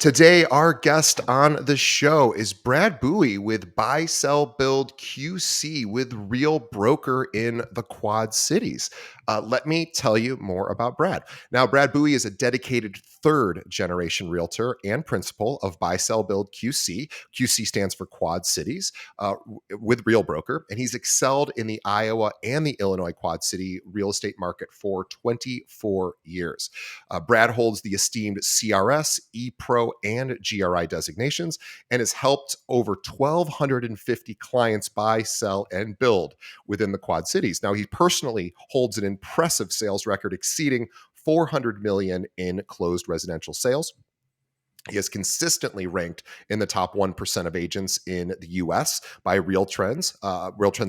Today, our guest on the show is Brad Boeye with Buy, Sell, Build QC with Real Broker in the Quad Cities. Let me tell you more about Brad. Now, Brad Boeye is a dedicated third generation realtor and principal of Buy, Sell, Build QC. QC stands for Quad Cities with Real Broker, and he's excelled in the Iowa and the Illinois Quad City real estate market for 24 years. Brad holds the esteemed CRS, ePro, and GRI designations and has helped over 1,250 clients buy, sell, and build within the Quad Cities. Now, he personally holds an impressive sales record exceeding 400 million in closed residential sales. He has consistently ranked in the top 1% of agents in the US by Real Trends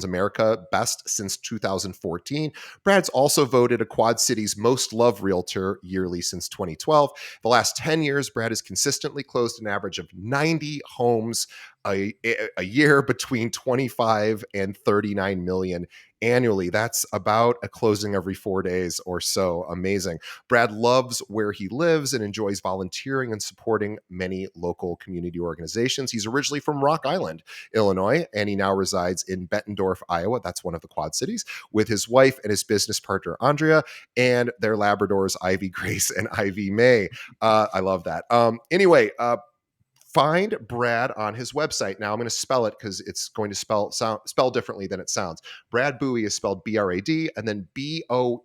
America best since 2014. Brad's also voted a Quad Cities most loved realtor yearly since 2012. The last 10 years, Brad has consistently closed an average of 90 homes a year between 25 and 39 million annually. That's about a closing every 4 days or so. Amazing. Brad loves where he lives and enjoys volunteering and supporting many local community organizations. He's originally from Rock Island, Illinois, and he now resides in Bettendorf, Iowa. That's one of the Quad Cities, with his wife and his business partner, Andrea, and their Labradors, Ivy Grace and Ivy May. I love that. Anyway, find Brad on his website. Now I'm going to spell it because it's going to spell differently than it sounds. Brad Boeye is spelled BRAD and then BOEYE.com.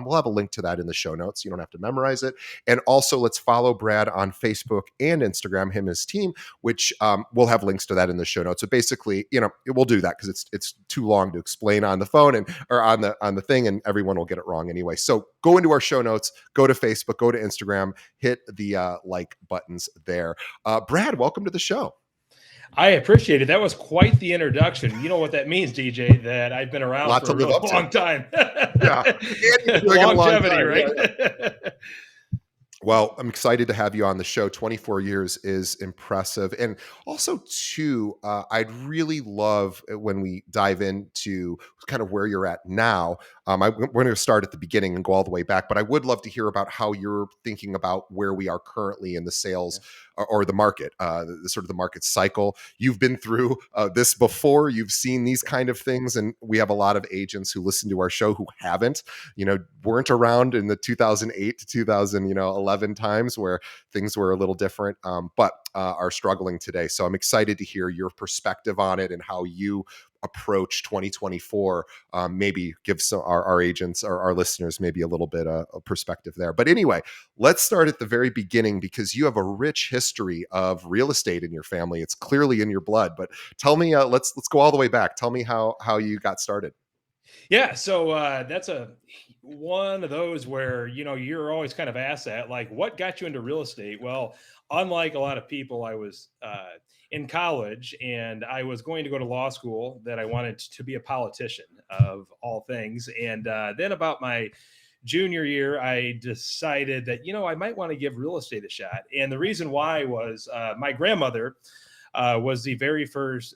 We'll have a link to that in the show notes. You don't have to memorize it. And also let's follow Brad on Facebook and Instagram, him and his team, which we'll have links to that in the show notes. So basically, we'll do that because it's too long to explain on the phone or on the thing, and everyone will get it wrong anyway. So go into our show notes, go to Facebook, go to Instagram, hit the like buttons there. Brad, welcome to the show. I appreciate it. That was quite the introduction. You know what that means, DJ, that I've been around for a really long time. Yeah. Longevity, right? Yeah. Well, I'm excited to have you on the show. 24 years is impressive. And also, too, I'd really love when we dive into kind of where you're at now. We're going to start at the beginning and go all the way back, but I would love to hear about how you're thinking about where we are currently in the sales or the market, the sort of the market cycle. You've been through this before. You've seen these kind of things. And we have a lot of agents who listen to our show who haven't, weren't around in the 2008 to 2011 times where things were a little different, but are struggling today. So I'm excited to hear your perspective on it and how you approach 2024. Maybe give our agents or our listeners maybe a little bit of perspective there. But anyway, let's start at the very beginning because you have a rich history of real estate in your family. It's clearly in your blood. But tell me, let's go all the way back. Tell me how you got started. Yeah, so that's one of those where you're always kind of asked that, like, what got you into real estate? Well, unlike a lot of people, I was in college and I was going to go to law school. That I wanted to be a politician of all things, and then about my junior year, I decided that I might want to give real estate a shot. And the reason why was my grandmother was the very first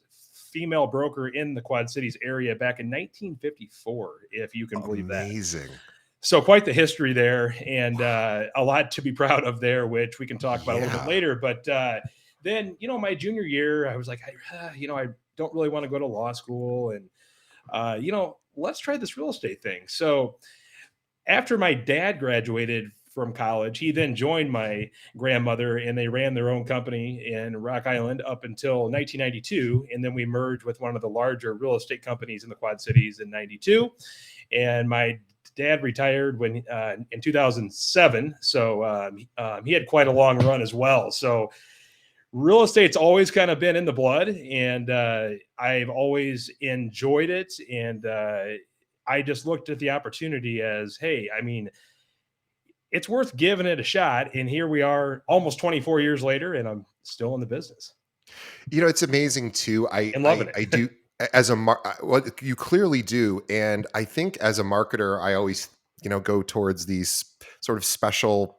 female broker in the Quad Cities area back in 1954, if you can believe that. Amazing. So quite the history there, and a lot to be proud of there, which we can talk about a little bit later. But then, my junior year, I was like, I don't really want to go to law school, and let's try this real estate thing. So after my dad graduated from college, he then joined my grandmother and they ran their own company in Rock Island up until 1992. And then we merged with one of the larger real estate companies in the Quad Cities in 92. And my dad retired when in 2007. So he had quite a long run as well. So real estate's always kind of been in the blood, and I've always enjoyed it. And I just looked at the opportunity as, hey, it's worth giving it a shot. And here we are almost 24 years later, and I'm still in the business. It's amazing too. I do as well, you clearly do. And I think as a marketer, I always, go towards these sort of special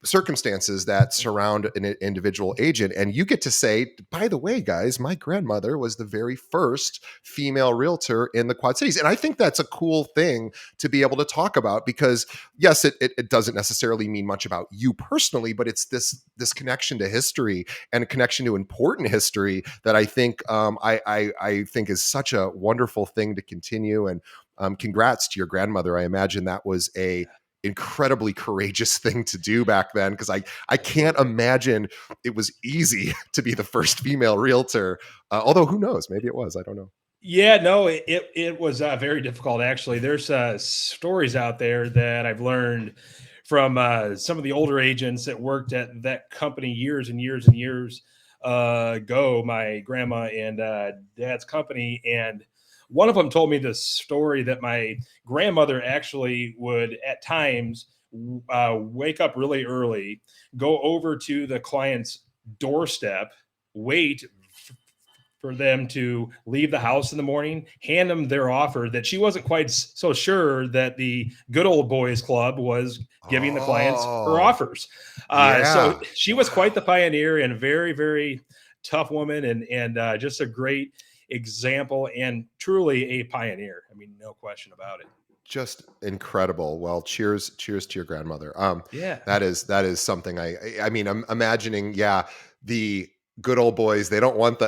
circumstances that surround an individual agent, and you get to say, by the way, guys, my grandmother was the very first female realtor in the Quad Cities. And I think that's a cool thing to be able to talk about, because yes, it doesn't necessarily mean much about you personally, but it's this connection to history and a connection to important history that I think I think is such a wonderful thing to continue. And congrats to your grandmother. I imagine that was a incredibly courageous thing to do back then, because I can't Absolutely. imagine it was easy to be the first female realtor. Although who knows, maybe it was. I don't know. Yeah, no, it was very difficult actually. There's stories out there that I've learned from some of the older agents that worked at that company years and years and years ago. My grandma and dad's company, and one of them told me this story that my grandmother actually would at times wake up really early, go over to the client's doorstep, wait for them to leave the house in the morning, hand them their offer that she wasn't quite so sure that the good old boys club was giving the clients her Oh, offers. So yeah. she was quite Wow. the pioneer and very, very tough woman, and just a great example and truly a pioneer. I mean, no question about it. Just incredible. Well, cheers to your grandmother. Yeah. That is something I mean, I'm imagining, yeah, the good old boys, they don't want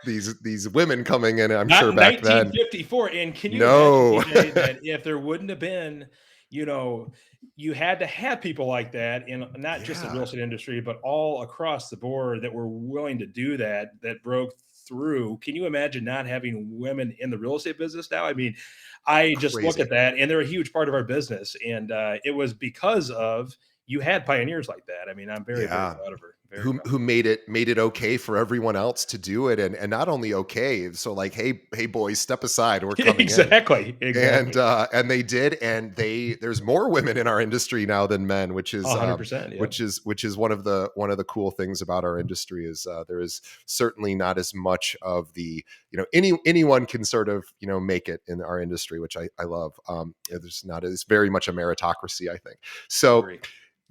these women coming in, I'm Not sure in back then. 1954, and can you imagine, No. TJ, that if there wouldn't have been, you know, you had to have people like that in not just the real Yeah, estate industry, but all across the board that were willing to do that, that broke through. Can you imagine not having women in the real estate business now? I mean, I just look at crazy. that, and they're a huge part of our business, and it was because of you had pioneers like that. I mean, I'm very, very Yeah. proud of her. Very Who proud. made it okay for everyone else to do it, and not only okay, so like, hey boys, step aside, we're coming in. Exactly, exactly. And they did, and there's more women in our industry now than men, 100%. Yep. which is one of the cool things about our industry, is there is certainly not as much of the, anyone can sort of, make it in our industry, which I love. There's not, it's very much a meritocracy, I think. So Agree.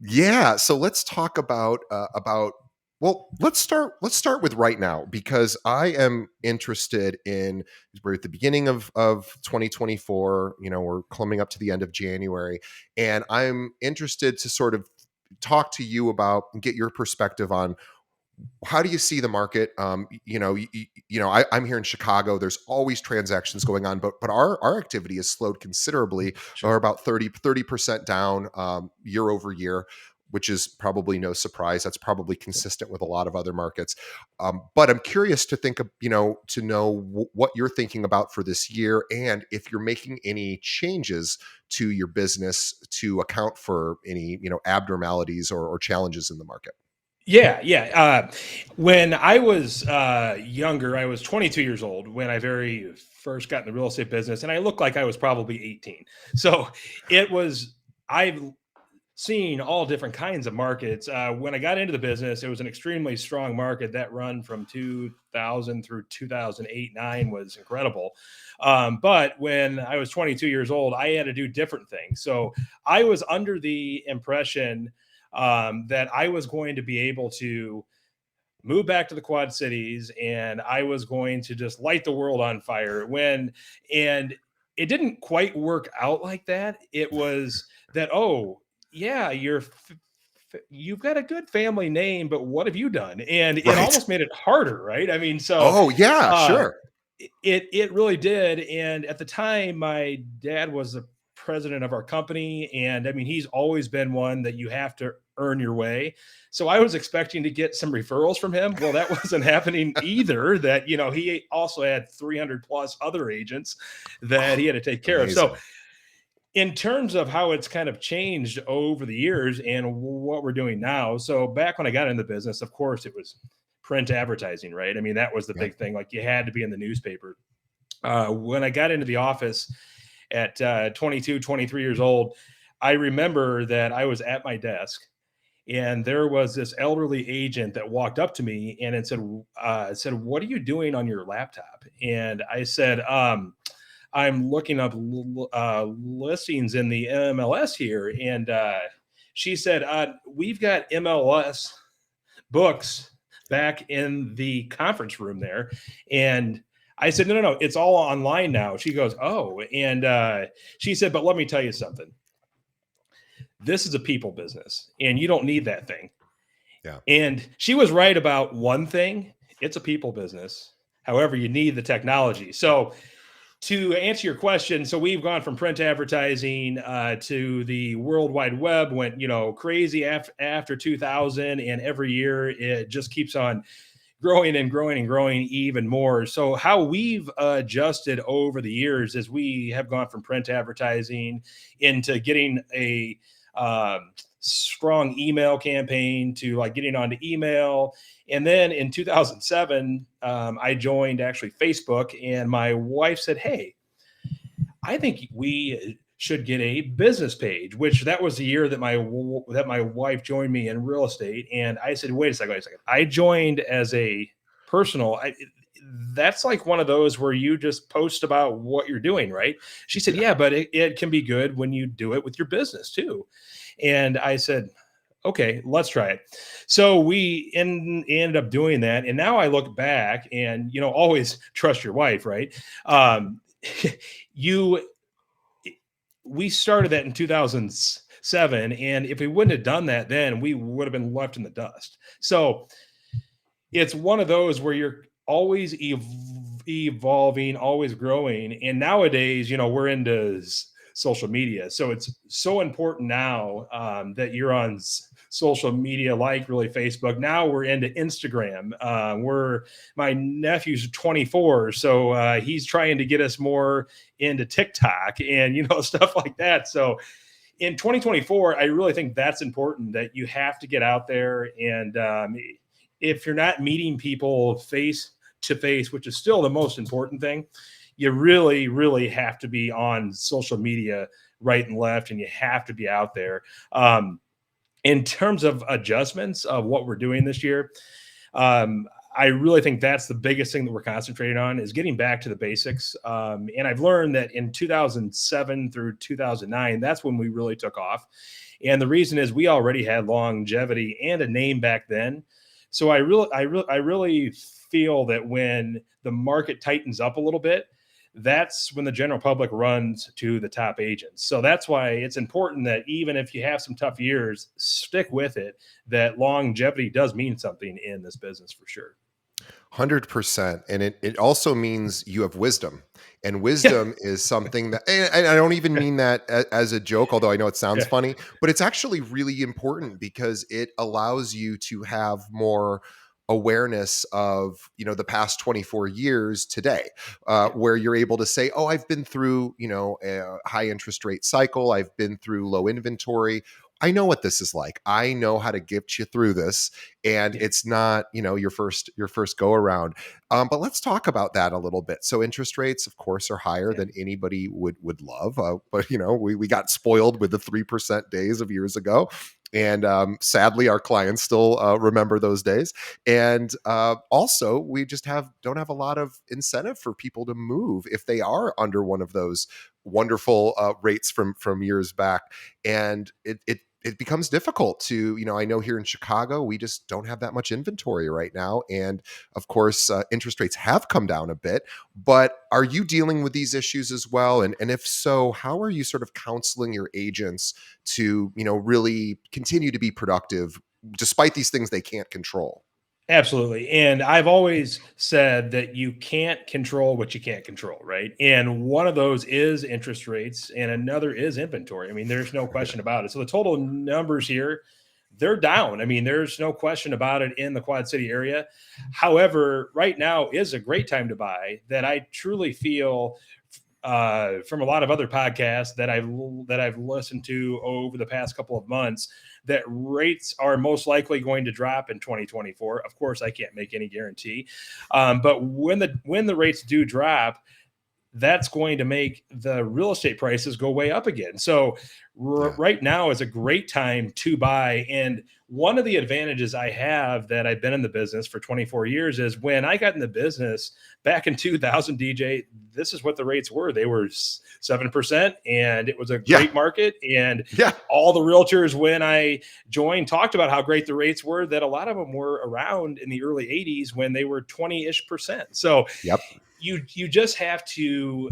yeah, so let's talk about, well, let's start with right now, because I am interested in, we're at the beginning of 2024, we're coming up to the end of January, and I'm interested to sort of talk to you about and get your perspective on, how do you see the market? I'm here in Chicago. There's always transactions going on, but our activity has slowed considerably, or Sure. about 30% down, year over year, which is probably no surprise. That's probably consistent with a lot of other markets. But I'm curious to think of, to know what you're thinking about for this year, and if you're making any changes to your business to account for any, abnormalities or challenges in the market. Yeah, yeah. When I was younger, I was 22 years old when I very first got in the real estate business, and I looked like I was probably 18. So it was, I've seen all different kinds of markets. When I got into the business, it was an extremely strong market. That run from 2000 through 2008, 9 was incredible. But when I was 22 years old, I had to do different things. So I was under the impression that I was going to be able to move back to the Quad Cities and I was going to just light the world on fire. And it didn't quite work out like that. It was that, oh, yeah, you've got a good family name, but what have you done? And it Right. almost made it harder, right? I mean, so Oh, yeah, uh, sure. it really did. And at the time, my dad was the president of our company, and I mean, he's always been one that you have to earn your way. So I was expecting to get some referrals from him. Well, that wasn't happening either. That he also had 300 plus other agents that Oh, he had to take care of. So amazing. in terms of how it's kind of changed over the years and what we're doing now. So back when I got in the business, of course, it was print advertising, right? I mean, that was the Yep. big thing. Like you had to be in the newspaper. When I got into the office at 22, 23 years old, I remember that I was at my desk and there was this elderly agent that walked up to me and it said, "What are you doing on your laptop?" And I said, "I'm looking up listings in the MLS here." And she said, we've got MLS books back in the conference room there. And I said, no, it's all online now. She goes, oh. And she said, but let me tell you something. This is a people business and you don't need that thing. Yeah. And she was right about one thing. It's a people business. However, you need the technology. So to answer your question, so we've gone from print advertising to the World Wide Web, went crazy after 2000, and every year it just keeps on growing and growing and growing even more. So how we've adjusted over the years is we have gone from print advertising into getting a strong email campaign to like getting onto email. And then in 2007, I joined actually Facebook, and my wife said, hey, I think we should get a business page, which that was the year that my wife joined me in real estate. And I said, wait a second. I joined as a personal. That's like one of those where you just post about what you're doing, right? She said, yeah, but it can be good when you do it with your business too. And I said, okay, let's try it. So we ended up doing that. And now I look back and, always trust your wife, right? you we started that in 2007, and if we wouldn't have done that then, we would have been left in the dust. So it's one of those where you're always evolving, always growing. And nowadays, we're into social media, so it's so important now that you're on social media, like really Facebook. Now we're into Instagram. My nephew's 24, so he's trying to get us more into TikTok and stuff like that. So in 2024, I really think that's important, that you have to get out there. And if you're not meeting people face to face, which is still the most important thing, you really, really have to be on social media right and left, and you have to be out there. In terms of adjustments of what we're doing this year, I really think that's the biggest thing that we're concentrating on, is getting back to the basics. And I've learned that in 2007 through 2009, that's when we really took off. And the reason is we already had longevity and a name back then. So I really feel that when the market tightens up a little bit, that's when the general public runs to the top agents. So that's why it's important that even if you have some tough years, stick with it, that longevity does mean something in this business for sure. 100%. And it also means you have wisdom. And Yeah. wisdom is something that, and I don't even mean that as a joke, although I know it sounds Yeah. funny, but it's actually really important because it allows you to have more awareness of the past 24 years today, where you're able to say, oh, I've been through a high interest rate cycle, I've been through low inventory, I know what this is like, I know how to get you through this, and Yeah. it's not your first go around. But let's talk about that a little bit. So interest rates, of course, are higher Yeah. than anybody would love, but we got spoiled with the 3% days of years ago. And sadly, our clients still remember those days. And also, we just don't have a lot of incentive for people to move if they are under one of those wonderful rates from years back. And it becomes difficult to, I know here in Chicago, we just don't have that much inventory right now. And of course, interest rates have come down a bit, but are you dealing with these issues as well? And if so, how are you sort of counseling your agents to, really continue to be productive despite these things they can't control? Absolutely. And I've always said that you can't control what you can't control, right? And one of those is interest rates, and another is inventory. I mean, there's no question about it. So the total numbers here, they're down. I mean, there's no question about it in the Quad City area. However, right now is a great time to buy. That I truly feel from a lot of other podcasts that I've listened to over the past couple of months, that rates are most likely going to drop in 2024. Of course, I can't make any guarantee, but when the rates do drop, that's going to make the real estate prices go way up again. So Yeah. right now is a great time to buy. And one of the advantages I have that I've been in the business for 24 years is when I got in the business back in 2000, DJ, this is what the rates were. They were 7%, and it was a Yeah. great market. And Yeah. all the realtors, when I joined, talked about how great the rates were, that a lot of them were around in the early 80s when they were 20-ish%. So Yep. you just have to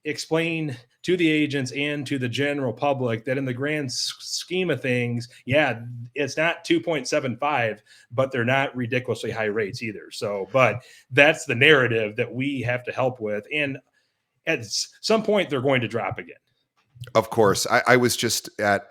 explain to the agents and to the general public that in the grand scheme of things, yeah, it's not 2.75, but they're not ridiculously high rates either. So, but that's the narrative that we have to help with. And at some point, they're going to drop again. Of course, I was just at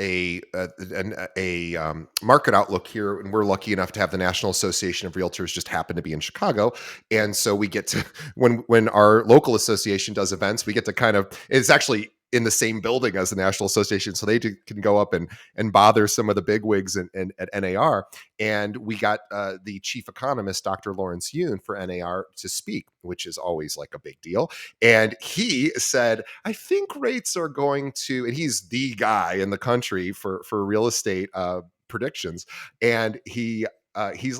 market outlook here, and we're lucky enough to have the National Association of Realtors just happen to be in Chicago, and so we get to when our local association does events, we get to kind of it's actually in the same building as the National Association, so can go up and bother some of the bigwigs and at NAR, and we got the chief economist, Dr. Lawrence Yoon, for NAR to speak, which is always like a big deal, and he said, I think rates are going to, and he's the guy in the country for real estate predictions. And he's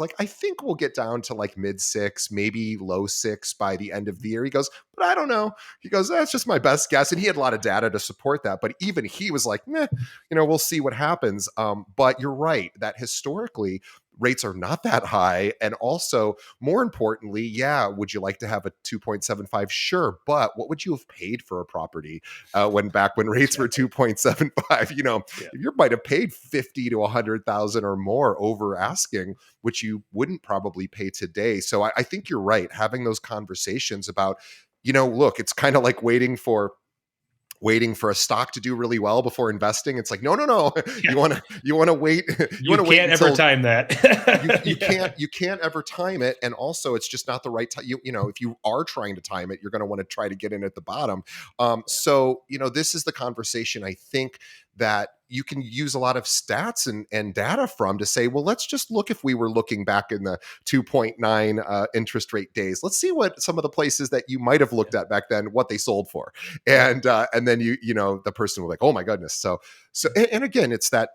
like, I think we'll get down to like mid six, maybe low six by the end of the year. He goes, but I don't know. He goes, that's just my best guess. And he had a lot of data to support that. But even he was like, meh, we'll see what happens. But you're right that historically rates are not that high. And also, more importantly, yeah, would you like to have a 2.75? Sure. But what would you have paid for a property when rates were 2.75? Yeah. You might have paid 50 to 100,000 or more over asking, which you wouldn't probably pay today. So I think you're right. Having those conversations about, look, it's kind of like waiting for a stock to do really well before investing. It's like, no. Yeah. You want to wait. You can't ever time that. You can't ever time it. And also it's just not the right time. If you are trying to time it, you're going to want to try to get in at the bottom. So, this is the conversation I think that you can use a lot of stats and data from to say, well, let's just look if we were looking back in the 2.9 interest rate days. Let's see what some of the places that you might have looked at back then, what they sold for. And then the person will be like, oh my goodness. So, and again, it's that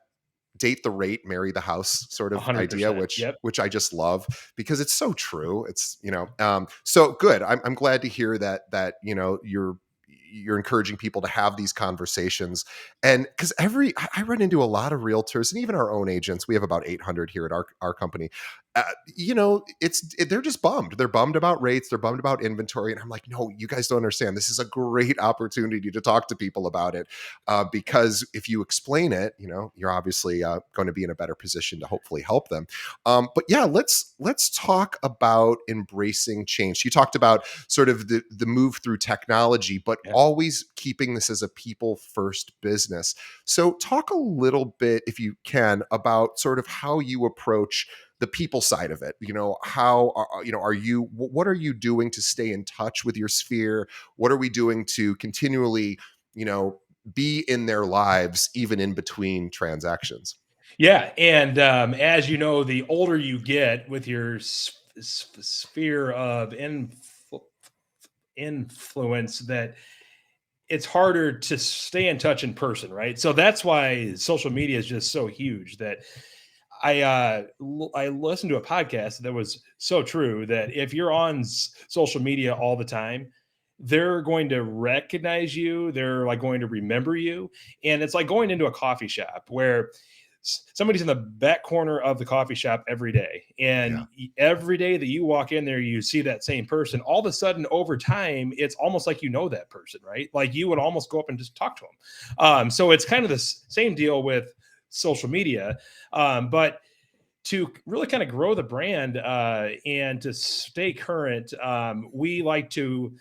date the rate, marry the house sort of idea, which I just love because it's so true. It's, so good. I'm glad to hear that, you're encouraging people to have these conversations. And because I run into a lot of realtors and even our own agents, we have about 800 here at our company. They're just bummed. They're bummed about rates. They're bummed about inventory. And I'm like, no, you guys don't understand. This is a great opportunity to talk to people about it. Because if you explain it, you're obviously going to be in a better position to hopefully help them. But yeah, let's talk about embracing change. You talked about sort of the move through technology, but always keeping this as a people first business. So talk a little bit, if you can, about sort of how you approach the people side of it. How what are you doing to stay in touch with your sphere? What are we doing to continually, be in their lives, even in between transactions? Yeah. And as you know, the older you get with your sphere of influence, that it's harder to stay in touch in person, right? So that's why social media is just so huge. That I listened to a podcast that was so true, that if you're on social media all the time, they're going to recognize you. They're like going to remember you. And it's like going into a coffee shop where somebody's in the back corner of the coffee shop every day. And every day that you walk in there, you see that same person. All of a sudden, over time, it's almost like you know that person, right? Like you would almost go up and just talk to them. So it's kind of the same deal with social media. But to really kind of grow the brand and to stay current, we like to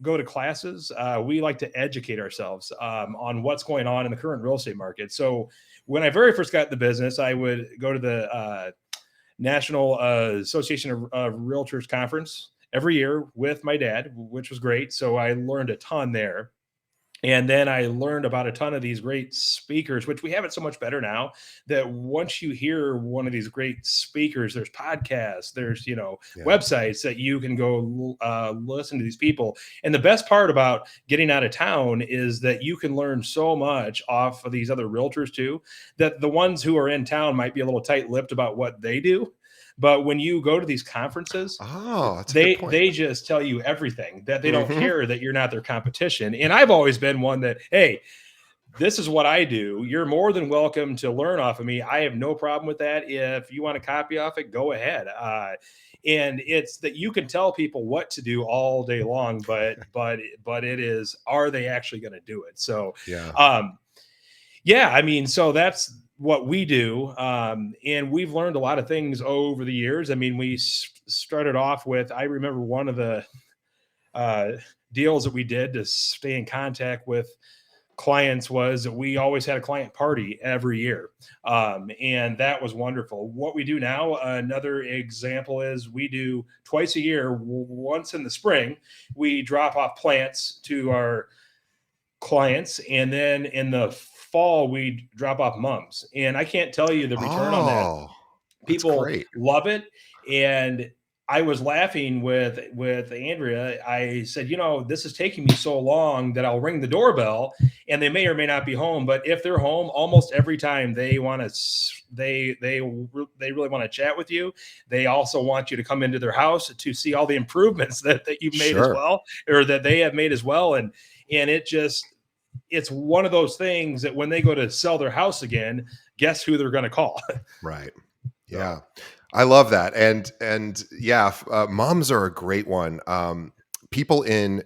go to classes. We like to educate ourselves on what's going on in the current real estate market. So when I very first got in the business, I would go to the National Association of Realtors conference every year with my dad, which was great. So I learned a ton there. And then I learned about a ton of these great speakers, which we have it so much better now that once you hear one of these great speakers, there's podcasts, there's, Yeah. websites that you can go listen to these people. And the best part about getting out of town is that you can learn so much off of these other realtors too, that the ones who are in town might be a little tight lipped about what they do. But when you go to these conferences, Oh, that's a good they point. they just tell you everything, that they don't Hmm. care that you're not their competition. And I've always been one that, hey, this is what I do. You're more than welcome to learn off of me. I have no problem with that. If you want to copy off it, go ahead. And it's that you can tell people what to do all day long, but it is, are they actually going to do it? So Yeah. um, yeah, I mean, so that's what we do. And we've learned a lot of things over the years. I mean, started off with, I remember one of the uh, deals that we did to stay in contact with clients was that we always had a client party every year. And that was wonderful. What we do now, another example is we do twice a year, once in the spring, we drop off plants to our clients, and then in the fall we drop off mums. And I can't tell you the return on that. Oh, that's People great. love it. And I was laughing with Andrea. I said, this is taking me so long that I'll ring the doorbell and they may or may not be home, but if they're home, almost every time they want to, they really want to chat with you. They also want you to come into their house to see all the improvements that you've made as Sure. well, or that they have made as well. And it's one of those things that when they go to sell their house again, guess who they're going to call? Right. So Yeah. I love that. And yeah, moms are a great one. People in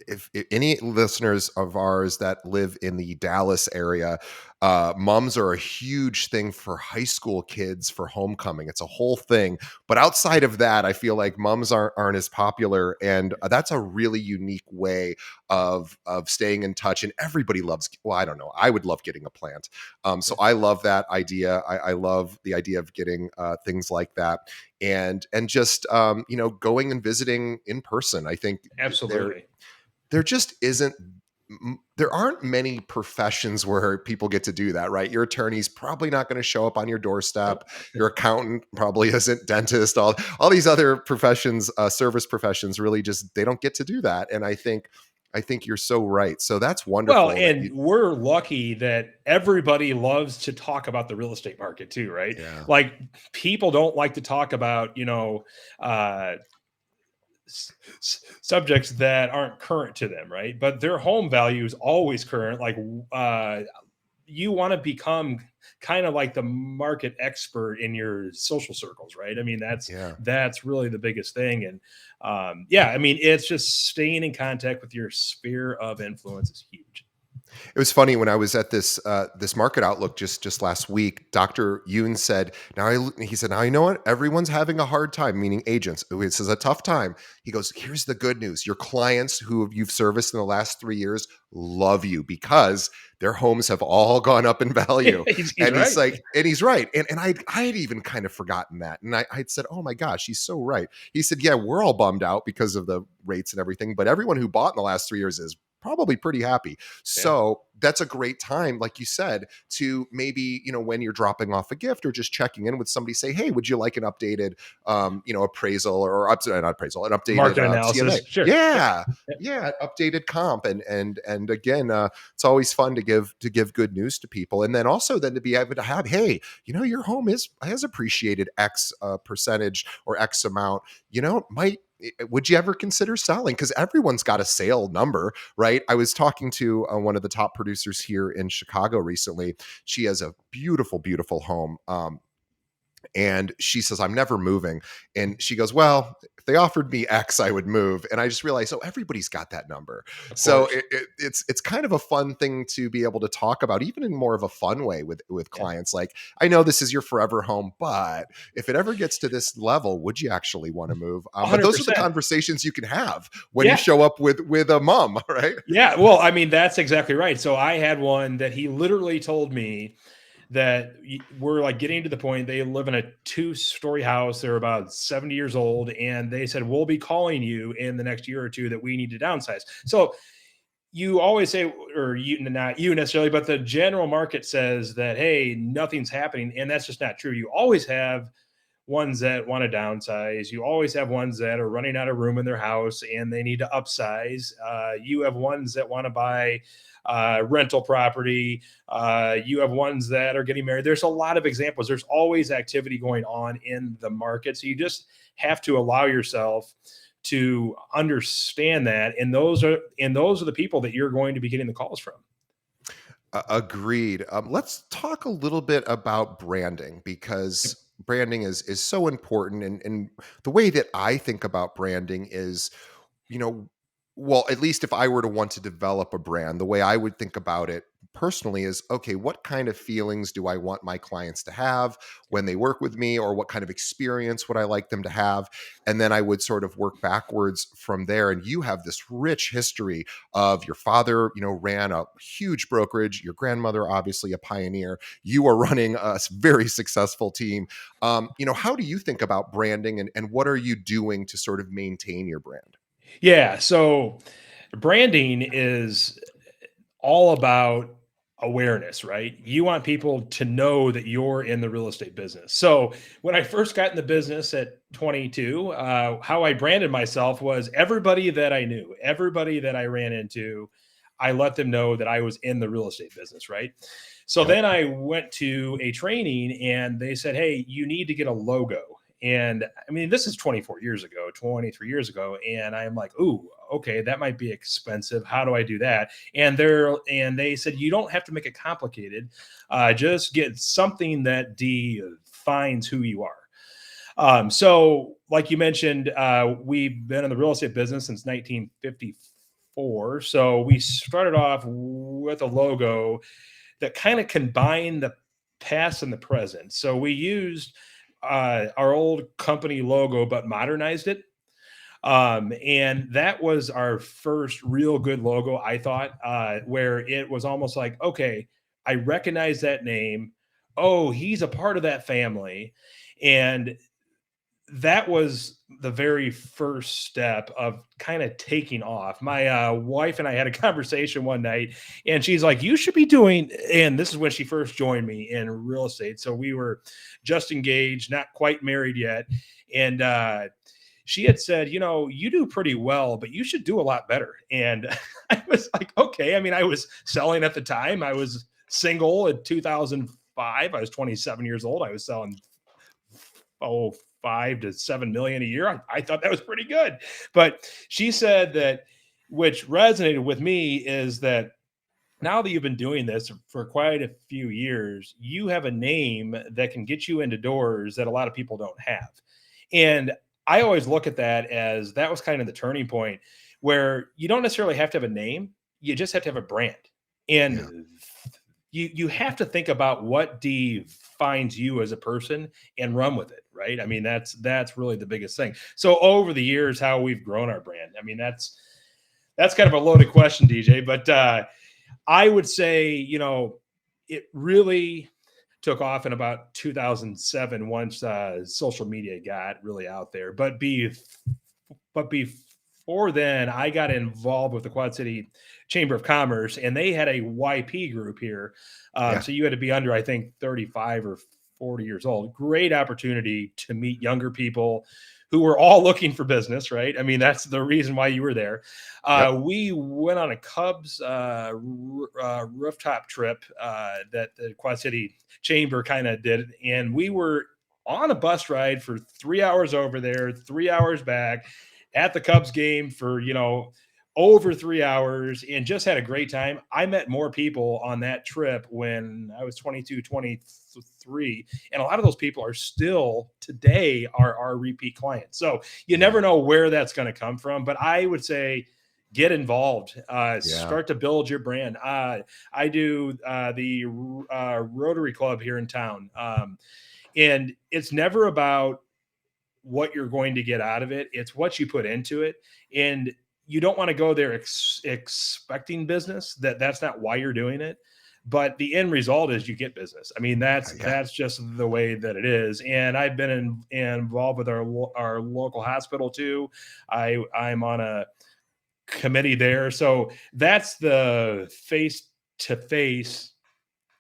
if any listeners of ours that live in the Dallas area, moms are a huge thing for high school kids for homecoming. It's a whole thing. But outside of that, I feel like moms aren't as popular, and that's a really unique way of staying in touch. And everybody loves. Well, I don't know. I would love getting a plant. So I love that idea. I love the idea of getting things like that, and just going and visiting in person. I think there absolutely. there just isn't there aren't many professions where people get to do that, right? Your attorney's probably not going to show up on your doorstep. Nope. Your accountant probably isn't. Dentist, all these other professions, service professions, really just they don't get to do that. And I think you're so right. So that's Well, wonderful that you. and we're lucky that everybody loves to talk about the real estate market too, right? Yeah. Like people don't like to talk about, uh, subjects that aren't current to them, right? But their home value is always current. Like, you want to become kind of like the market expert in your social circles, right? I mean, Yeah. that's really the biggest thing. And yeah, I mean, it's just staying in contact with your sphere of influence is huge. It was funny when I was at this market outlook just last week. Dr. Yoon said, he said, now you know what? Everyone's having a hard time, meaning agents. This is a tough time. He goes, here's the good news: your clients who you've serviced in the last 3 years love you because their homes have all gone up in value. He's And he's right. like, and he's right. And I had even kind of forgotten that, and I'd said, oh my gosh, he's so right. He said, yeah, we're all bummed out because of the rates and everything, but everyone who bought in the last 3 years is probably pretty happy. Yeah. So that's a great time, like you said, to maybe, when you're dropping off a gift or just checking in with somebody, say, hey, would you like an updated, appraisal or not appraisal, an updated Market CMA? analysis. Sure. Yep. Yeah. Yep. Yeah. Updated comp. And again, it's always fun to give good news to people. And then also then to be able to have, hey, your home has appreciated X percentage or X amount, would you ever consider selling? Because everyone's got a sale number, right? I was talking to one of the top producers here in Chicago recently. She has a beautiful, beautiful home. And she says, I'm never moving. And she goes, well, if they offered me X, I would move. And I just realized, oh, everybody's got that number. Of So course. it's kind of a fun thing to be able to talk about, even in more of a fun way with Yeah. clients. Like, I know this is your forever home, but if it ever gets to this level, would you actually want to move? But those are the 100%. conversations you can have when you Yeah. show up with a mom, right? Yeah. Well, I mean, that's exactly right. So I had one that he literally told me that we're like getting to the point, they live in a 2-story house. They're about 70 years old. And they said, we'll be calling you in the next year or two that we need to downsize. So you always say, or you, not you necessarily, but the general market says that, hey, nothing's happening. And that's just not true. You always have ones that want to downsize. You always have ones that are running out of room in their house and they need to upsize. You have ones that want to buy rental property. You have ones that are getting married. There's a lot of examples. There's always activity going on in the market. So you just have to allow yourself to understand that. And those are the people that you're going to be getting the calls from. Agreed. Let's talk a little bit about branding Yep. because branding is so important, and the way that I think about branding is, you know, well, at least if I were to want to develop a brand, the way I would think about it personally is, okay, what kind of feelings do I want my clients to have when they work with me, or what kind of experience would I like them to have? And then I would sort of work backwards from there. And you have this rich history of your father, ran a huge brokerage, your grandmother, obviously a pioneer. You are running a very successful team. How do you think about branding, and what are you doing to sort of maintain your brand? Yeah. So branding is all about awareness, right? You want people to know that you're in the real estate business. So when I first got in the business at 22, how I branded myself was everybody that I knew, everybody that I ran into, I let them know that I was in the real estate business, right? So Yep. then I went to a training and they said, hey, you need to get a logo. And I mean, this is 24 years ago, 23 years ago. And I'm like, ooh, okay, that might be expensive. How do I do that? And they said you don't have to make it complicated. Just get something that defines who you are. So, like you mentioned, we've been in the real estate business since 1954. So we started off with a logo that kind of combined the past and the present. So we used our old company logo, but modernized it. And that was our first real good logo, I thought, where it was almost like, okay, I recognize that name. Oh, he's a part of that family. And that was the very first step of kind of taking off. My wife and I had a conversation one night, and she's like, you should be doing, and this is when she first joined me in real estate. So we were just engaged, not quite married yet. And she had said, you do pretty well, but you should do a lot better. And I was like, okay. I mean, I was selling at the time. I was single in 2005. I was 27 years old. I was selling 5 to 7 million a year. I thought that was pretty good. But she said that, which resonated with me, is that now that you've been doing this for quite a few years, you have a name that can get you into doors that a lot of people don't have. And I always look at that as that was kind of the turning point where you don't necessarily have to have a name, you just have to have a brand. Yeah. And you have to think about what defines you as a person and run with it, right? I mean, that's really the biggest thing. So over the years, how we've grown our brand. I mean, that's kind of a loaded question, DJ, but I would say, it really took off in about 2007 once social media got really out there. But before then, I got involved with the Quad City Chamber of Commerce, and they had a YP group here. Yeah. So you had to be under, I think, 35 or 40 years old. Great opportunity to meet younger people who were all looking for business, right? I mean, that's the reason why you were there. Yep. We went on a Cubs rooftop trip that the Quad City Chamber kind of did, and we were on a bus ride for 3 hours over there, 3 hours back at the Cubs game for, over 3 hours, and just had a great time. I met more people on that trip when I was 22, 23, and a lot of those people are still today are our repeat clients. So you Yeah. never know where that's going to come from, but I would say get involved, Yeah. start to build your brand. I do the Rotary Club here in town. And it's never about what you're going to get out of it. It's what you put into it. And you don't want to go there expecting business. That's not why you're doing it. But the end result is you get business. I mean, Yeah. that's just the way that it is. And I've been involved with our local hospital too. I'm on committee there. So that's the face to face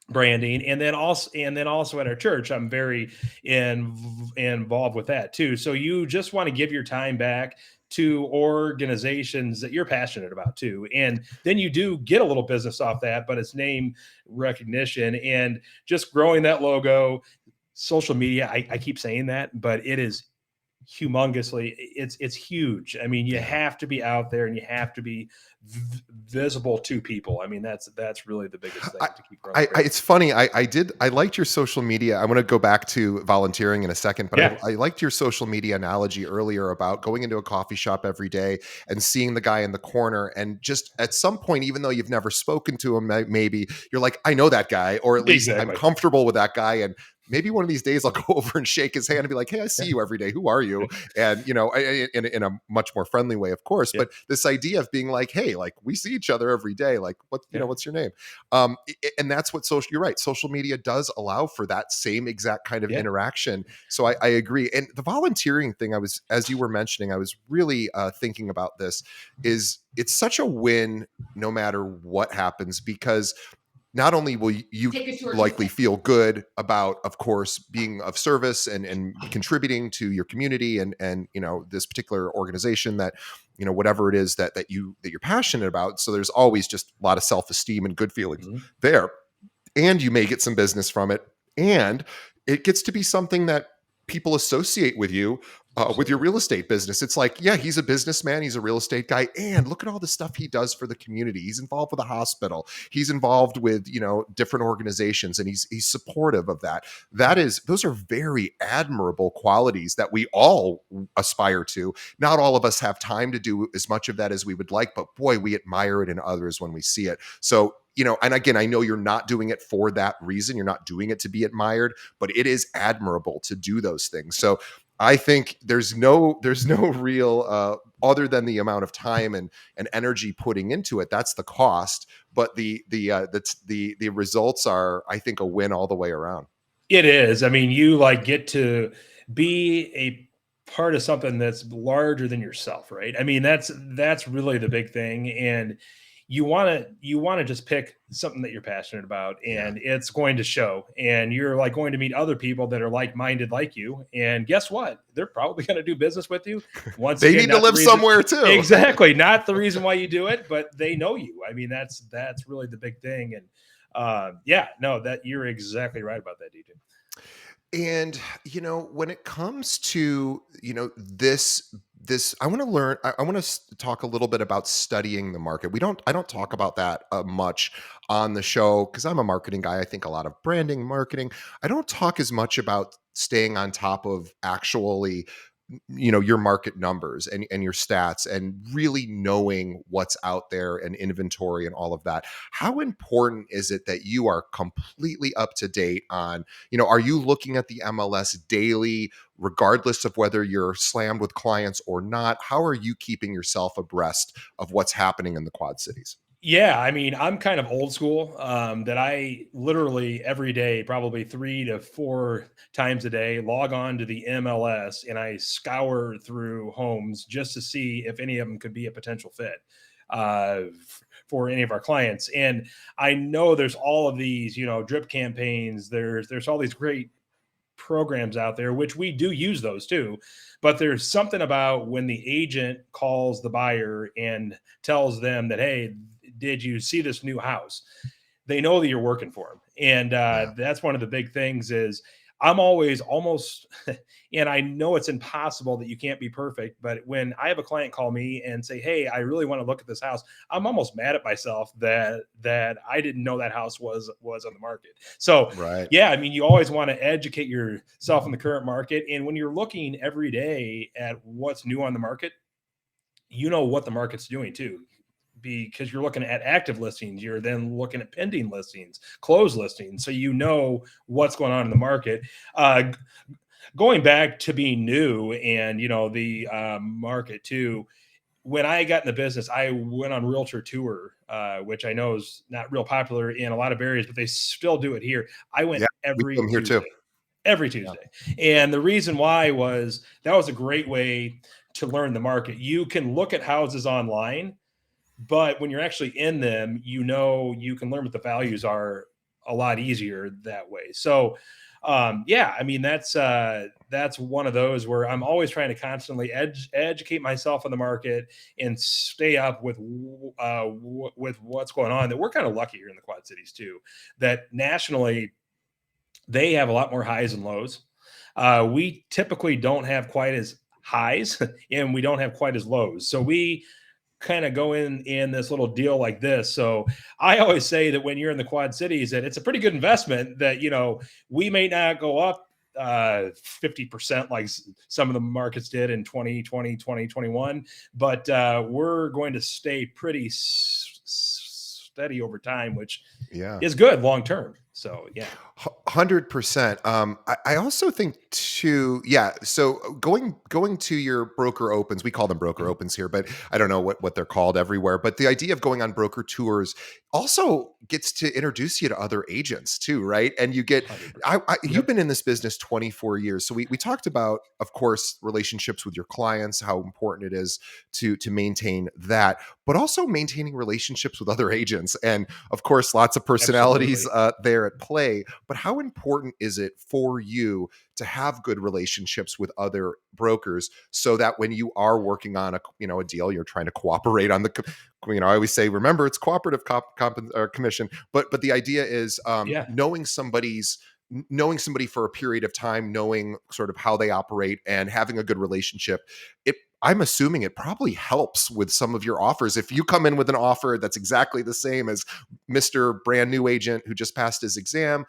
branding. And then also at our church, I'm very involved with that too. So you just want to give your time back to organizations that you're passionate about too, and then you do get a little business off that, but it's name recognition and just growing that logo. Social media, I keep saying that, but it is humongously, it's huge. I mean, you Yeah. have to be out there and you have to be visible to people. I mean, that's really the biggest thing I, to keep growing great. it's funny. I liked your social media. I want to go back to volunteering in a second, but Yeah, I liked your social media analogy earlier about going into a coffee shop every day and seeing the guy in the corner. And just at some point, even though you've never spoken to him, maybe you're like, I know that guy, or at least I'm exactly. comfortable with that guy. And maybe one of these days I'll go over and shake his hand and be like, hey, I see Yeah, you every day. Who are you? And, in a much more friendly way, of course. yeah, But this idea of being like, hey, like we see each other every day. Like, yeah, what's your name? And that's what you're right. Social media does allow for that same exact kind of yeah. interaction. So I agree. And the volunteering thing, as you were mentioning, I was really thinking about this. Is it's such a win no matter what happens, because not only will you Take a short likely recess. feel good about, of course, being of service and contributing to your community and this particular organization that whatever it is that you're passionate about. So there's always just a lot of self-esteem and good feelings Mhm. there, and you may get some business from it, and it gets to be something that people associate with you, with your Absolutely. real estate business. It's like, yeah, he's a businessman, he's a real estate guy, and look at all the stuff he does for the community. He's involved with a hospital, he's involved with different organizations, and he's supportive of that. Those are very admirable qualities that we all aspire to. Not all of us have time to do as much of that as we would like, but boy, we admire it in others when we see it. So, and again, I know you're not doing it for that reason. You're not doing it to be admired, but it is admirable to do those things. So I think there's no real, other than the amount of time and energy putting into it. That's the cost, but the results are, I think, a win all the way around. It is. I mean, you like get to be a part of something that's larger than yourself, right? I mean, that's really the big thing. And you want to just pick something that you're passionate about, Yeah. and it's going to show. And you're like going to meet other people that are like-minded like you. And guess what? They're probably going to do business with you. Once They again, need to not the live reason somewhere too. exactly, not the reason why you do it, but they know you. I mean, that's really the big thing. And yeah, no, that you're exactly right about that, DJ. And when it comes to this, I want to learn. I want to talk a little bit about studying the market. I don't talk about that much on the show because I'm a marketing guy. I think a lot of branding, marketing. I don't talk as much about staying on top of actually your market numbers and your stats and really knowing what's out there and inventory and all of that. How important is it that you are completely up to date on, are you looking at the MLS daily, regardless of whether you're slammed with clients or not? How are you keeping yourself abreast of what's happening in the Quad Cities? Yeah, I mean, I'm kind of old school, that I literally every day, probably 3 to 4 times a day, log on to the MLS and I scour through homes just to see if any of them could be a potential fit, for any of our clients. And I know there's all of these, drip campaigns. There's all these great programs out there, which we do use those too. But there's something about when the agent calls the buyer and tells them that, hey, did you see this new house? They know that you're working for them. And Yeah. that's one of the big things is I'm always almost, and I know it's impossible that you can't be perfect, but when I have a client call me and say, hey, I really want to look at this house, I'm almost mad at myself that I didn't know that house was on the market. So Right. yeah, I mean, you always want to educate yourself in the current market. And when you're looking every day at what's new on the market, you know what the market's doing too, because you're looking at active listings, you're then looking at pending listings, closed listings, so you know what's going on in the market. Going back to being new and the market too, when I got in the business, I went on realtor tour, which I know is not real popular in a lot of areas, but they still do it here. I went Yeah. We every come here too. Tuesday, every Yeah. Tuesday. And the reason why was that was a great way to learn the market. You can look at houses online, but when you're actually in them, you can learn what the values are a lot easier that way. So yeah, I mean that's one of those where I'm always trying to constantly educate myself on the market and stay up with what's going on. That we're kind of lucky here in the Quad Cities too, that nationally they have a lot more highs and lows. We typically don't have quite as highs and we don't have quite as lows. So we kind of go in this little deal like this. So I always say that when you're in the Quad Cities, that it's a pretty good investment. That we may not go up 50% like some of the markets did in 2020 2021, but we're going to stay pretty steady over time, which Yeah. is good long term. So yeah. 100%. I also think too, yeah. So going to your broker opens, we call them broker Mhm. opens here, but I don't know what they're called everywhere. But the idea of going on broker tours also gets to introduce you to other agents too, right? And you get, 100%. you've Yep. been in this business 24 years, so we talked about, of course, relationships with your clients, how important it is to maintain that, but also maintaining relationships with other agents, and of course, lots of personalities Absolutely. there at play. But how important is it for you to have good relationships with other brokers so that when you are working on a deal, you're trying to cooperate on I always say, remember, it's cooperative commission, but the idea is Yeah. knowing somebody for a period of time, knowing sort of how they operate and having a good relationship. I'm assuming it probably helps with some of your offers. If you come in with an offer that's exactly the same as Mr. Brand New Agent who just passed his exam,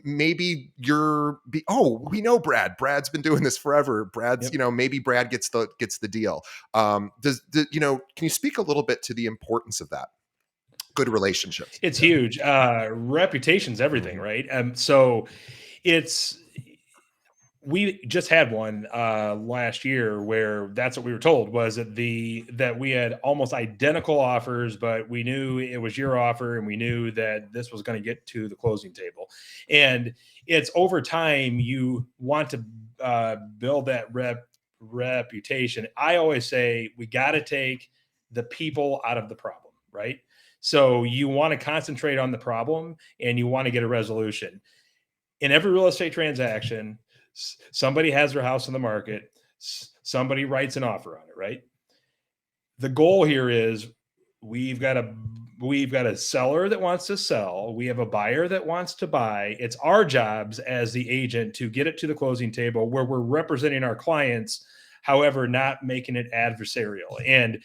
maybe we know Brad's been doing this forever. Brad's, Yep. maybe Brad gets the deal. Can you speak a little bit to the importance of that? Good relationships. It's Yeah. huge. Reputation's everything, Mhm. right? So it's we just had one last year where that's what we were told was that we had almost identical offers, but we knew it was your offer and we knew that this was going to get to the closing table. And it's over time you want to build that reputation. I always say we got to take the people out of the problem, right? So you want to concentrate on the problem and you want to get a resolution in every real estate transaction. Somebody has their house on the market, somebody writes an offer on it, right? The goal here is we've got a we've got a seller that wants to sell, we have a buyer that wants to buy. It's our jobs as the agent to get it to the closing table where we're representing our clients, however not making it adversarial. And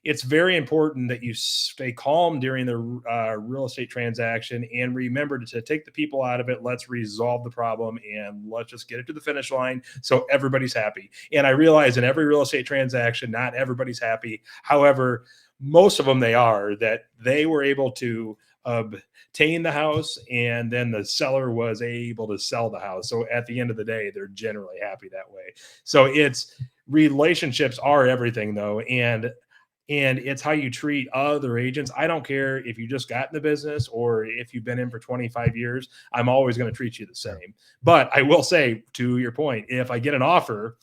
it's very important that you stay calm during the real estate transaction and remember to take the people out of it. Let's resolve the problem and let's just get it to the finish line so everybody's happy. And I realize in every real estate transaction, not everybody's happy. However, most of them they are, that they were able to obtain the house and then the seller was able to sell the house. So at the end of the day, they're generally happy that way. So it's relationships are everything though. And it's how you treat other agents. I don't care if you just got in the business or if you've been in for 25 years. I'm always going to treat you the Yeah. same. But I will say, to your point, if I get an offer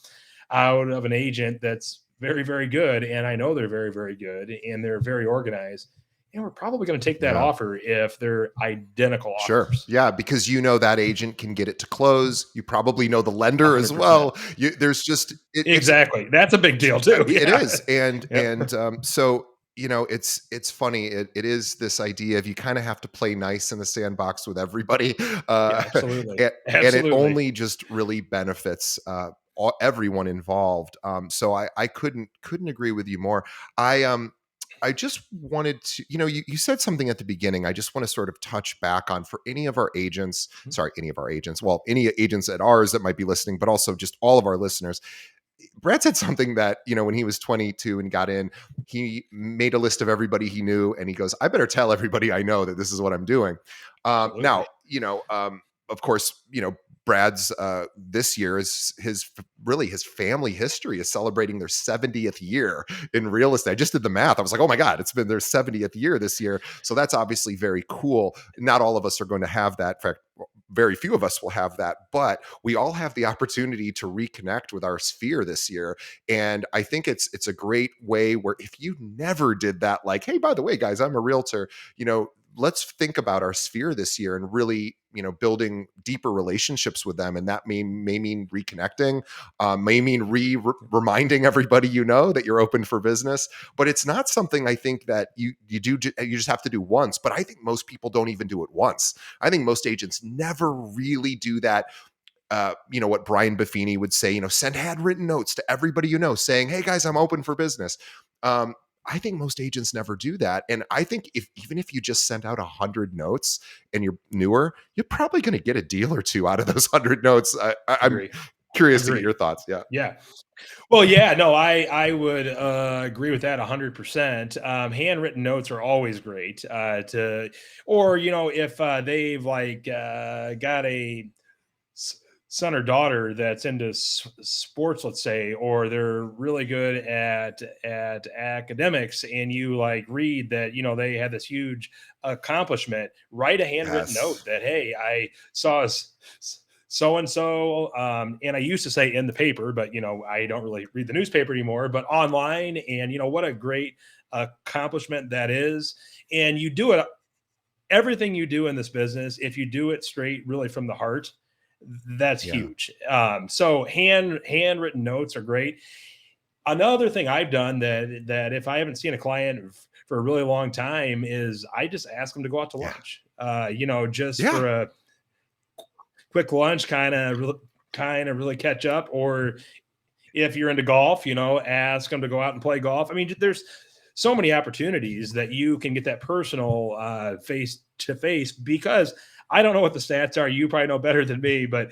out of an agent that's very, very good, and I know they're very, very good, and they're very organized, and we're probably going to take that Yeah. offer if they're identical Sure. offers. Yeah, because that agent can get it to close. You probably know the lender as 100%. well. There's just it's Exactly. That's a big deal too. it Yeah. is, and Yep. so it's funny. It is this idea of you kind of have to play nice in the sandbox with everybody, Yeah, absolutely. and, and it Absolutely. only just really benefits everyone involved. So I couldn't agree with you more. I I just wanted to, you said something at the beginning. I just want to sort of touch back on for any of our agents, sorry, any of our agents, well, any agents at ours that might be listening, but also just all of our listeners. Brad said something that, when he was 22 and got in, he made a list of everybody he knew and he goes, I better tell everybody I know that this is what I'm doing. Absolutely. Now, of course, Brad's this year is his family history is celebrating their 70th year in real estate. I just did the math. I was like, oh my God, it's been their 70th year this year. So that's obviously very cool. Not all of us are going to have that. In fact, very few of us will have that, but we all have the opportunity to reconnect with our sphere this year. And I think it's a great way where if you never did that, like, hey, by the way, guys, I'm a realtor, let's think about our sphere this year and really, building deeper relationships with them. And that may mean reconnecting, may mean reminding everybody that you're open for business. But it's not something I think that you just have to do once. But I think most people don't even do it once. I think most agents never really do that. What Brian Buffini would say, send handwritten notes to everybody saying, hey guys, I'm open for business. Um, I think most agents never do that. And I think even if you just send out 100 notes and you're newer, you're probably going to get a deal or two out of those 100 notes. I'm Agree. curious to get Agree. your thoughts. Yeah. Yeah. Well, yeah, no, I would agree with that 100%. Handwritten notes are always great or if they've like got a son or daughter that's into sports, let's say, or they're really good at academics, and you like read that they had this huge accomplishment. Write a handwritten note Yes. that, hey, I saw so and so, and I used to say in the paper, but I don't really read the newspaper anymore, but online, and what a great accomplishment that is. And you do it, everything you do in this business, if you do it straight, really from the heart, that's Yeah. huge. So handwritten notes are great. Another thing I've done that if I haven't seen a client for a really long time is I just ask them to go out to Yeah. lunch. Just Yeah. for a quick lunch, kind of really catch up. Or if you're into golf, ask them to go out and play golf. I mean, there's so many opportunities that you can get that personal face to face, because I don't know what the stats are. You probably know better than me, but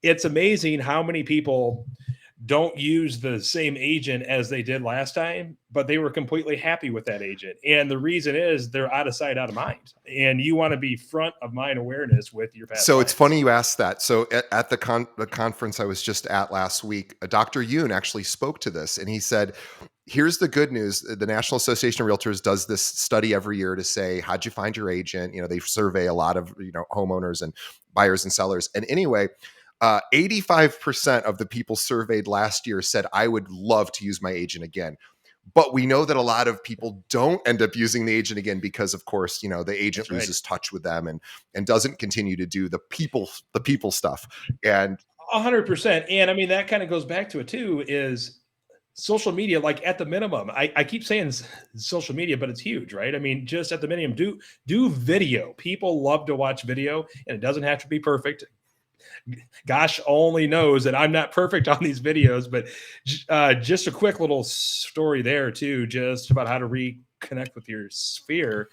it's amazing how many people don't use the same agent as they did last time, but they were completely happy with that agent. And the reason is they're out of sight, out of mind. And you want to be front of mind awareness with your past So it's clients. funny you asked that. So at the conference I was just at last week, Dr. Yoon actually spoke to this, and he said, here's the good news. The National Association of Realtors does this study every year to say, how'd you find your agent? They survey a lot of, homeowners and buyers and sellers. And anyway, 85% of the people surveyed last year said, I would love to use my agent again. But we know that a lot of people don't end up using the agent again because, of course, the agent That's right. loses touch with them and doesn't continue to do the people stuff. And 100%. And I mean, that kind of goes back to it too, is social media, like at the minimum, I keep saying social media, but it's huge, right? I mean, just at the minimum, do video. People love to watch video, and it doesn't have to be perfect. Gosh only knows that I'm not perfect on these videos, but just a quick little story there too, just about how to reconnect with your sphere.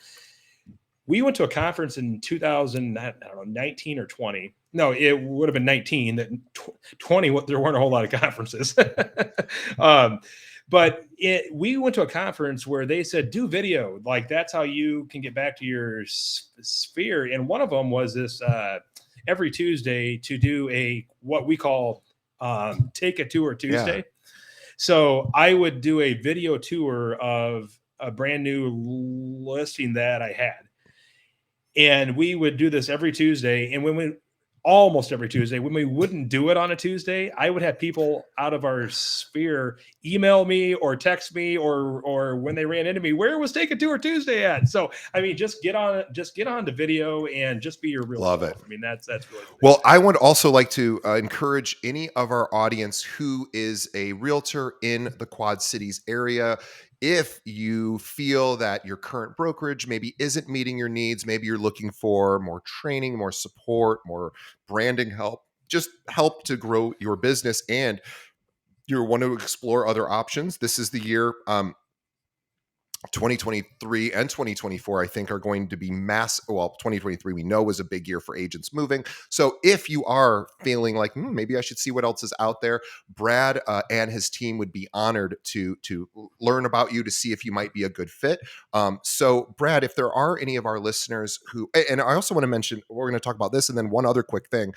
We went to a conference in 2000, I don't know, 19 or 20. No, it would have been 19. That 20, there weren't a whole lot of conferences. um, but we went to a conference where they said, do video. Like, that's how you can get back to your sphere. And one of them was this every Tuesday to do what we call take a tour yeah, Tuesday. So I would do a video tour of a brand new listing that I had, and we would do this every Tuesday. And when we almost every Tuesday, when we wouldn't do it on a Tuesday, I would have people out of our sphere email me or text me, or when they ran into me, where was Take a Tour Tuesday at? So I mean, just get on the video and just be your real love it. self. I mean, that's really the big Well, thing. I would also like to encourage any of our audience who is a realtor in the Quad Cities area. If you feel that your current brokerage maybe isn't meeting your needs, maybe you're looking for more training, more support, more branding help, just help to grow your business, and you want to explore other options, this is the year. 2023 and 2024 I think are going to be well, 2023 we know was a big year for agents moving. So if you are feeling like maybe I should see what else is out there, Brad and his team would be honored to learn about you, to see if you might be a good fit. So Brad, if there are any of our listeners who, and I also want to mention, we're going to talk about this and then one other quick thing,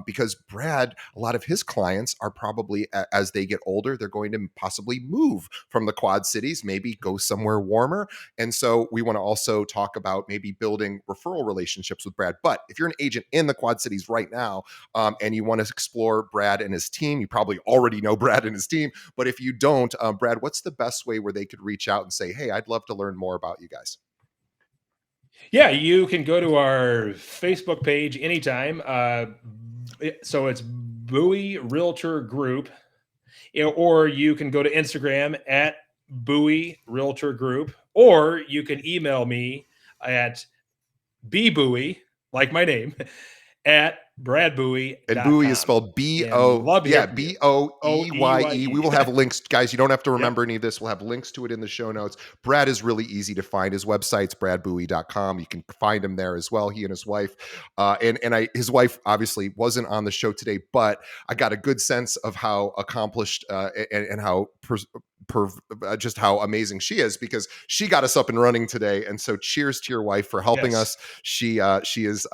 because Brad, a lot of his clients are probably, as they get older, they're going to possibly move from the Quad Cities, maybe go somewhere warmer. And so we want to also talk about maybe building referral relationships with Brad. But if you're an agent in the Quad Cities right now, and you want to explore Brad and his team, you probably already know Brad and his team. But if you don't, Brad, what's the best way where they could reach out and say, hey, I'd love to learn more about you guys? Yeah, you can go to our Facebook page anytime. So it's Bowie Realtor Group, or you can go to Instagram at Bowie Realtor Group, or you can email me at bbowie, like my name, at And Bowie is bradbowie.com. spelled And love to hear from you. O E Y Boeye. We E. will have links, guys. You don't have to Yep, remember any of this. We'll have links to it in the show notes. Brad is really easy to find. His website's bradbowie.com. You can find him there as well. He and his wife. His wife obviously wasn't on the show today, but I got a good sense of how accomplished and how just how amazing she is, because she got us up and running today. And so cheers to your wife for helping yes. us. She is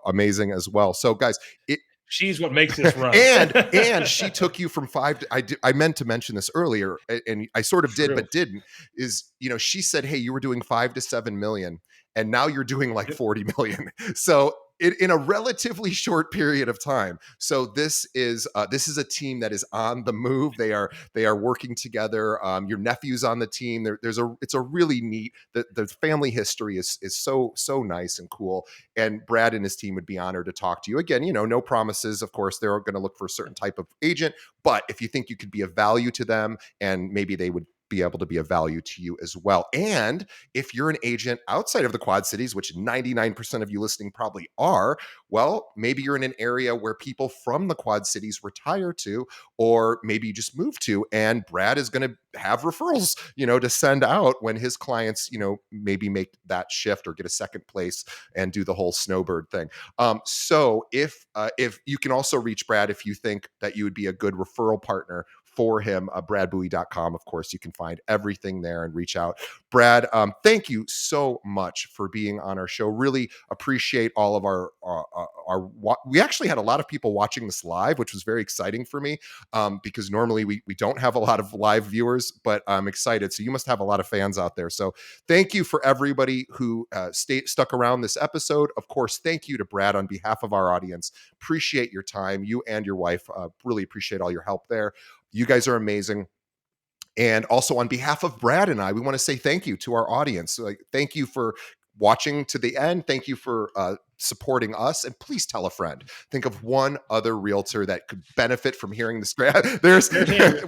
amazing as well. So guys, it, She's what makes this run. and she took you from five to, I meant to mention this earlier, and I sort of did True. but didn't, is, she said, hey, you were doing 5 to 7 million and now you're doing like Yep. 40 million. So in a relatively short period of time. So this is a team that is on the move. They are working together. Your nephew's on the team. It's a really neat, the family history is so nice and cool. And Brad and his team would be honored to talk to you again. No promises. Of course, they're going to look for a certain type of agent, but if you think you could be of value to them, and maybe they would be able to be of value to you as well. And if you're an agent outside of the Quad Cities, which 99% of you listening probably are, well, maybe you're in an area where people from the Quad Cities retire to, or maybe you just move to, and Brad is going to have referrals, to send out when his clients, maybe make that shift or get a second place and do the whole snowbird thing. So if you can also reach Brad if you think that you would be a good referral partner for him, bradbowie.com. Of course, you can find everything there and reach out. Brad, thank you so much for being on our show. Really appreciate all of we actually had a lot of people watching this live, which was very exciting for me, because normally we don't have a lot of live viewers, but I'm excited. So you must have a lot of fans out there. So thank you for everybody who stuck around this episode. Of course, thank you to Brad on behalf of our audience. Appreciate your time. You and your wife, really appreciate all your help there. You guys are amazing. And also on behalf of Brad and I, we want to say thank you to our audience. Thank you for watching to the end. Thank you for supporting us. And please tell a friend. Think of one other realtor that could benefit from hearing this. There's,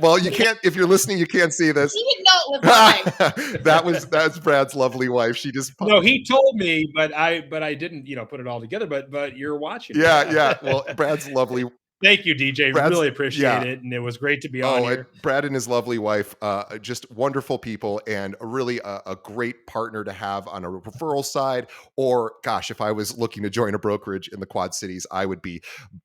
well, you can't, if you're listening, you can't see this. He didn't know it was live. That's Brad's lovely wife. She just No, he told me, but I didn't, put it all together. But you're watching. Yeah. Well, Brad's lovely. Thank you, DJ. Brad's, Really appreciate it, and it was great to be on here. Brad and his lovely wife, just wonderful people, and really a great partner to have on a referral side. Or, gosh, if I was looking to join a brokerage in the Quad Cities, I would be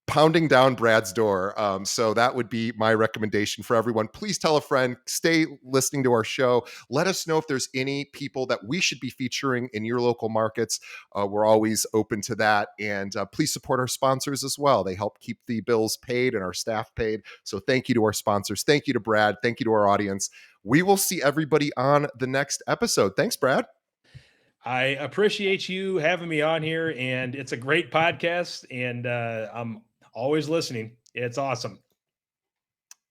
pounding down Brad's door. So that would be my recommendation for everyone. Please tell a friend. Stay listening to our show. Let us know if there's any people that we should be featuring in your local markets. We're always open to that. And please support our sponsors as well. They help keep the bills paid and our staff paid. So thank you to our sponsors. Thank you to Brad. Thank you to our audience. We will see everybody on the next episode. Thanks, Brad. I appreciate you having me on here, and it's a great podcast, and I'm always listening. It's awesome.